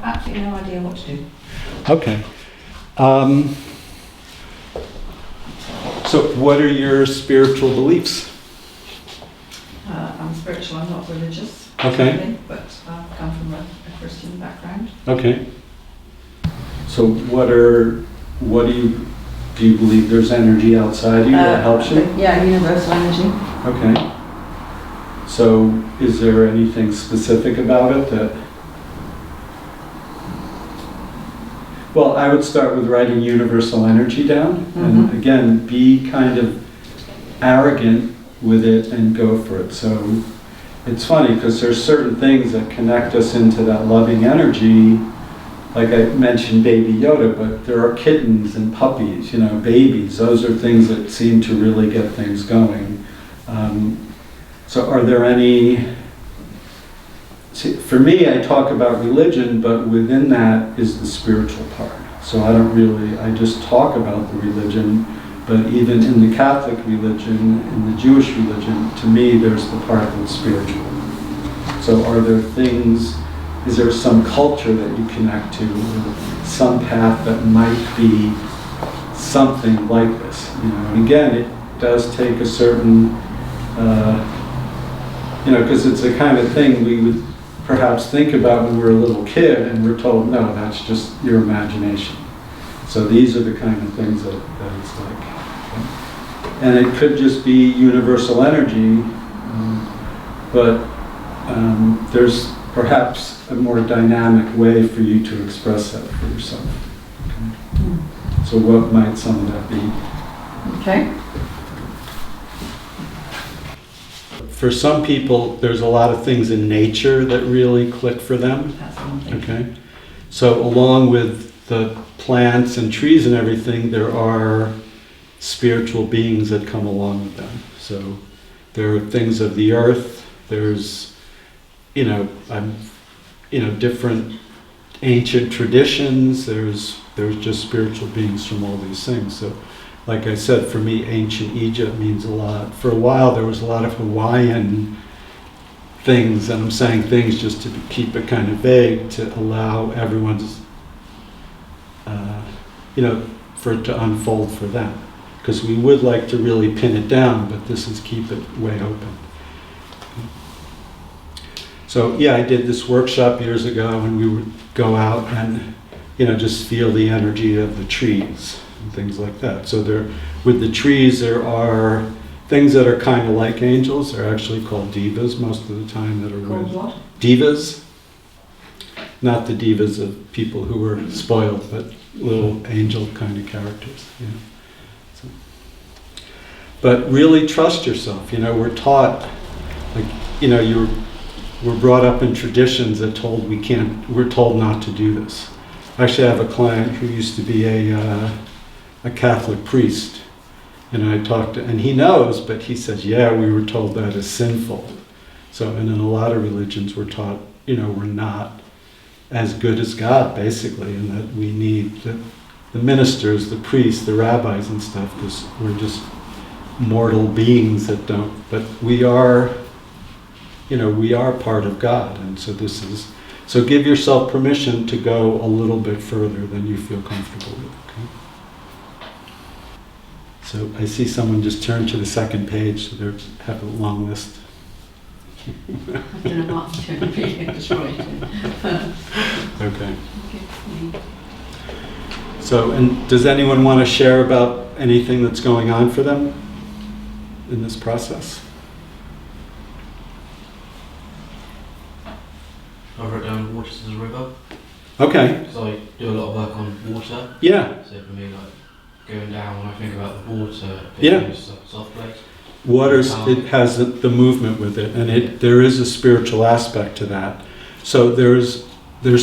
absolutely no idea what to do. Okay. So what are your spiritual beliefs? I'm spiritual, I'm not religious. Okay. Really, but I've come from a Christian background. Okay. So do you believe there's energy outside you that helps you? Yeah, universal energy. Okay. So is there anything specific about it that... Well, I would start with writing universal energy down. And again, be kind of arrogant with it and go for it. So it's funny because there's certain things that connect us into that loving energy. Like I mentioned Baby Yoda, but there are kittens and puppies, babies. Those are things that seem to really get things going. So are there any... See, for me, I talk about religion, but within that is the spiritual part. So I just talk about the religion, but even in the Catholic religion, in the Jewish religion, to me, there's the part that's spiritual. So are there things... Is there some culture that you connect to, or some path that might be something like this? And again, it does take a certain, because it's the kind of thing we would perhaps think about when we're a little kid, and we're told, no, that's just your imagination. So these are the kind of things that it's like. And it could just be universal energy, but there's perhaps a more dynamic way for you to express that for yourself. Okay. So what might some of that be? Okay. For some people, there's a lot of things in nature that really click for them. That's one thing. Okay. So along with the plants and trees and everything, there are spiritual beings that come along with them. So there are things of the earth. There's different ancient traditions. There's just spiritual beings from all these things. So, like I said, for me, ancient Egypt means a lot. For a while, there was a lot of Hawaiian things, and I'm saying things just to keep it kind of vague, to allow everyone's, for it to unfold for them. Because we would like to really pin it down, but this is keep it way open. So yeah, I did this workshop years ago, and we would go out and, just feel the energy of the trees and things like that. So with the trees, there are things that are kind of like angels. They're actually called divas most of the time that are Called with what? divas. Not the divas of people who were spoiled, but little angel kind of characters. So, but really trust yourself. We're taught, we're brought up in traditions that we're told not to do this. Actually, I have a client who used to be a Catholic priest, and I talked to, and he knows, but he says, yeah, we were told that is sinful. So, and in a lot of religions, we're taught, we're not as good as God, basically, and that we need the ministers, the priests, the rabbis and stuff, because we're just mortal beings that don't, but we are part of God, and so give yourself permission to go a little bit further than you feel comfortable with, okay? So I see someone just turned to the second page, so they have a long list. I don't know what to do. Okay. So, and does anyone want to share about anything that's going on for them in this process? I wrote down water as a river. Okay. Because I do a lot of work on water. Yeah. So for me, going down, when I think about the water, Yeah. it's a soft place. It has the movement with it, and there is a spiritual aspect to that. So there's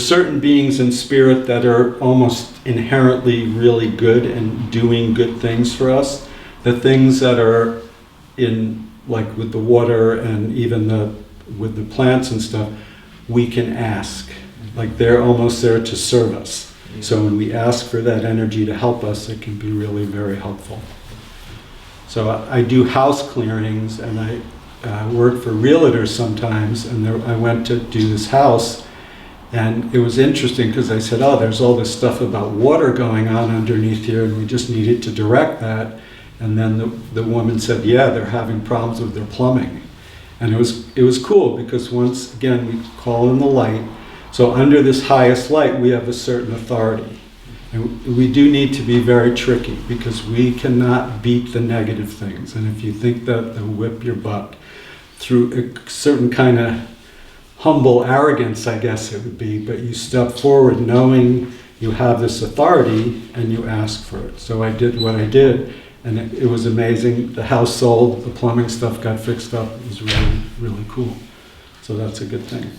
certain beings in spirit that are almost inherently really good and doing good things for us. The things that are in, like with the water and even with the plants and stuff, we can ask. Like they're almost there to serve us. Yeah. So when we ask for that energy to help us, it can be really very helpful. So I do house clearings, and I work for realtors sometimes, and I went to do this house, And it was interesting because I said, oh, there's all this stuff about water going on underneath here and we just needed to direct that. And then the woman said, yeah, they're having problems with their plumbing. And it was cool because once again, we call in the light. So under this highest light, we have a certain authority. And we do need to be very tricky because we cannot beat the negative things. And if you think that they'll whip your butt through a certain kind of humble arrogance, I guess it would be, but you step forward knowing you have this authority and you ask for it. So I did what I did, and it was amazing. The house sold, the plumbing stuff got fixed up. It was really, really cool. So that's a good thing.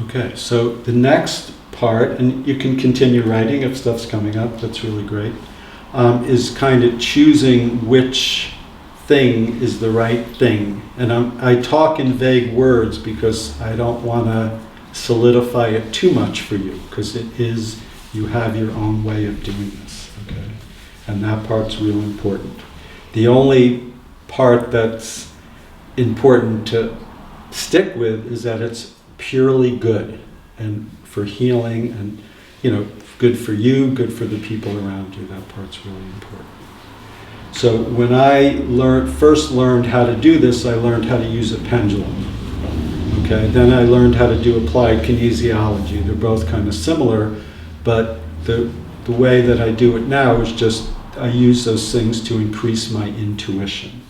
Okay, so the next part, and you can continue writing if stuff's coming up, that's really great, is kind of choosing which thing is the right thing. And I talk in vague words because I don't want to solidify it too much for you, because you have your own way of doing this, okay? And that part's real important. The only part that's important to stick with is that it's purely good and for healing and, good for you, good for the people around you. That part's really important. So when I first learned how to do this, I learned how to use a pendulum. Okay, then I learned how to do applied kinesiology. They're both kind of similar, but the way that I do it now is just I use those things to increase my intuition.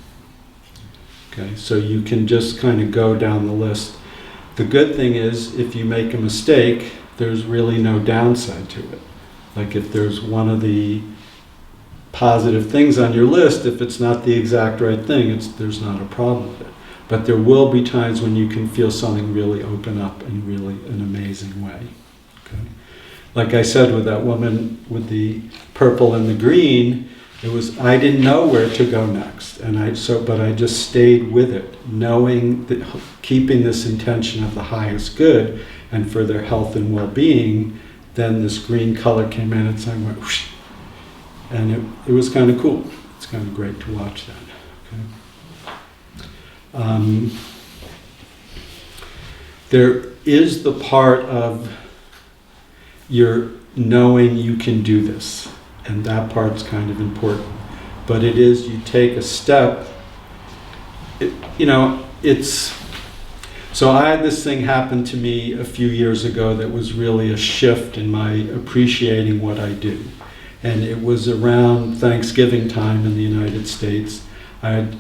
Okay, so you can just kind of go down the list. The good thing is if you make a mistake, there's really no downside to it. Like if there's one of the positive things on your list, if it's not the exact right thing, there's not a problem with it. But there will be times when you can feel something really open up in really an amazing way. Okay? Like I said with that woman with the purple and the green, I didn't know where to go next, but I just stayed with it, knowing that, keeping this intention of the highest good and for their health and well-being. Then this green color came in and so I went whoosh, and it was kind of cool. It's kind of great to watch that. Okay. There is the part of your knowing you can do this, and that part's kind of important. But it is, you take a step. So I had this thing happen to me a few years ago that was really a shift in my appreciating what I do. And it was around Thanksgiving time in the United States. I had,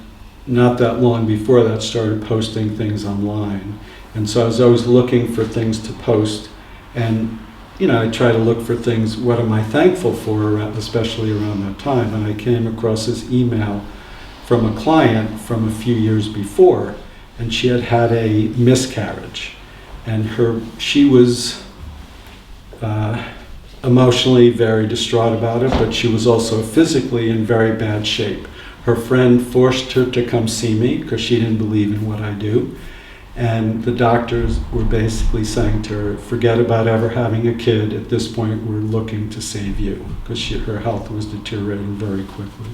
not that long before that, started posting things online. And so I was always looking for things to post. And, I try to look for things, what am I thankful for, especially around that time. And I came across this email from a client from a few years before. And she had had a miscarriage. And she was emotionally very distraught about it, but she was also physically in very bad shape. Her friend forced her to come see me because she didn't believe in what I do. And the doctors were basically saying to her, forget about ever having a kid. At this point, we're looking to save you, because her health was deteriorating very quickly.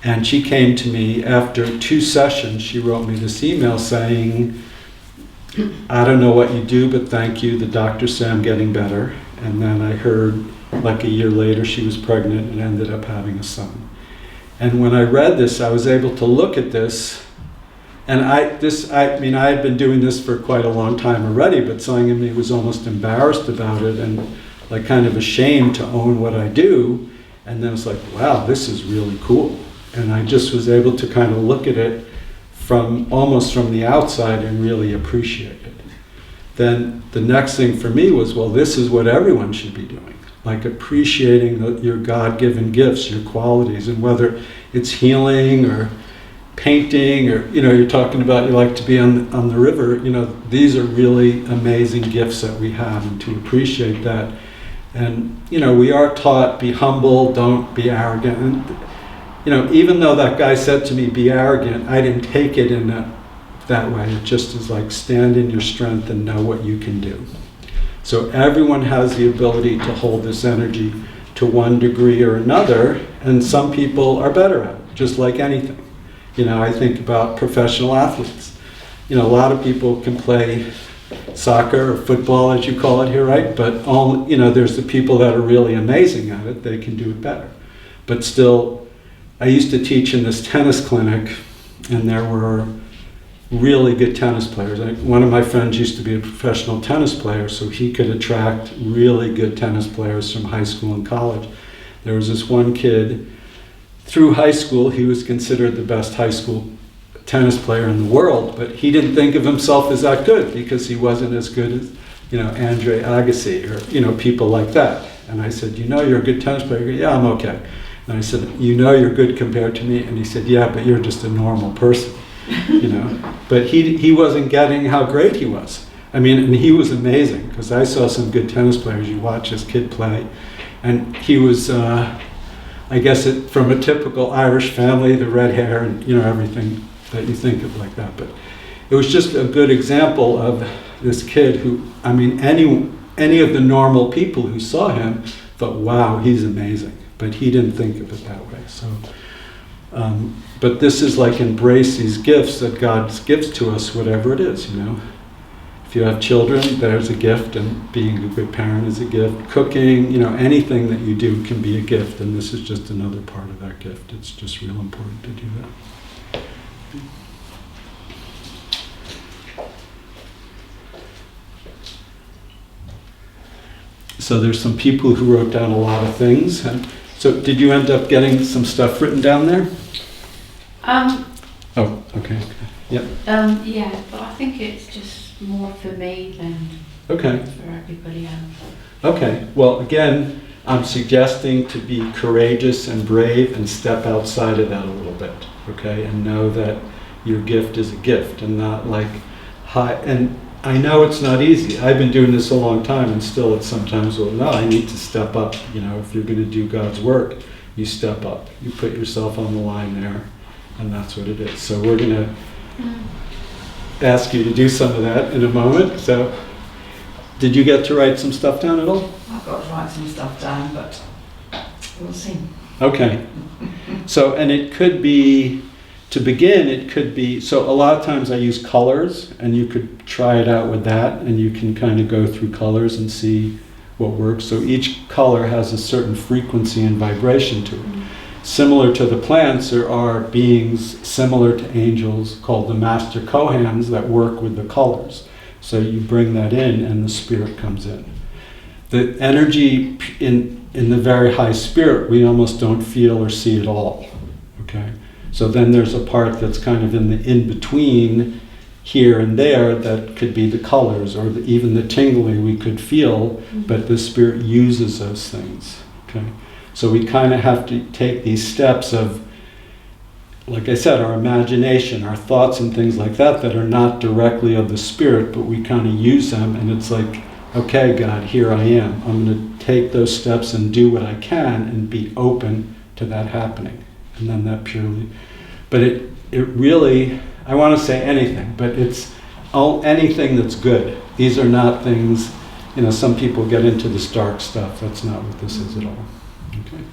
And she came to me after 2 sessions. She wrote me this email saying, I don't know what you do, but thank you. The doctors say I'm getting better. And then I heard, like a year later, she was pregnant and ended up having a son. And when I read this, I was able to look at this. And I had been doing this for quite a long time already, but something in me was almost embarrassed about it and like kind of ashamed to own what I do. And then it's like, wow, this is really cool. And I just was able to kind of look at it almost from the outside and really appreciate it. Then the next thing for me was, well, this is what everyone should be doing. Like appreciating your God-given gifts, your qualities, and whether it's healing or painting or, you're talking about you like to be on the river, these are really amazing gifts that we have, and to appreciate that. And, we are taught, be humble, don't be arrogant. And, even though that guy said to me, be arrogant, I didn't take it in that way. It just is like stand in your strength and know what you can do. So everyone has the ability to hold this energy to one degree or another, and some people are better at it, just like anything. I think about professional athletes. A lot of people can play soccer or football, as you call it here, right? But all, there's the people that are really amazing at it, they can do it better. But still, I used to teach in this tennis clinic, and there were really good tennis players. One of my friends used to be a professional tennis player, so he could attract really good tennis players from high school and college. There was this one kid, through high school, he was considered the best high school tennis player in the world, but he didn't think of himself as that good because he wasn't as good as, Andre Agassi or, people like that. And I said, you're a good tennis player? He goes, yeah, I'm okay. And I said, you're good compared to me? And he said, yeah, but you're just a normal person, But he wasn't getting how great he was. I mean, and he was amazing because I saw some good tennis players. You watch this kid play, and he was, I guess, from a typical Irish family, the red hair and, everything that you think of like that. But it was just a good example of this kid who, I mean, any of the normal people who saw him thought, wow, he's amazing. But he didn't think of it that way. So, but this is like embrace these gifts that God gives to us, whatever it is, If you have children, there's a gift, and being a good parent is a gift. Cooking, anything that you do can be a gift, and this is just another part of that gift. It's just real important to do that. So there's some people who wrote down a lot of things. And so did you end up getting some stuff written down there? Oh, okay. Yep. Yeah, but I think it's just more for me than Okay. for everybody else. Okay. Well, again, I'm suggesting to be courageous and brave and step outside of that a little bit, okay? And know that your gift is a gift and not like high. And I know it's not easy. I've been doing this a long time, and still it's sometimes, well, no, I need to step up. If you're going to do God's work, you step up. You put yourself on the line there, and that's what it is. So we're going to ask you to do some of that in a moment. So did you get to write some stuff down at all? I've got to write some stuff down, but we'll see. Okay. So, and it could be, to begin, it could be, so a lot of times I use colors, and you could try it out with that, and you can kind of go through colors and see what works. So each color has a certain frequency and vibration to it. Similar to the plants, there are beings similar to angels called the Master Kohans that work with the colors. So you bring that in, and the spirit comes in. The energy in the very high spirit, we almost don't feel or see at all, okay? So then there's a part that's kind of in the in-between here and there that could be the colors or even the tingling we could feel, but the spirit uses those things, okay? So we kind of have to take these steps of, like I said, our imagination, our thoughts and things like that that are not directly of the spirit, but we kind of use them, and it's like, okay, God, here I am. I'm going to take those steps and do what I can and be open to that happening. And then that purely, but it really, I want to say anything, but it's anything that's good. These are not things, some people get into this dark stuff. That's not what this is at all. Okay.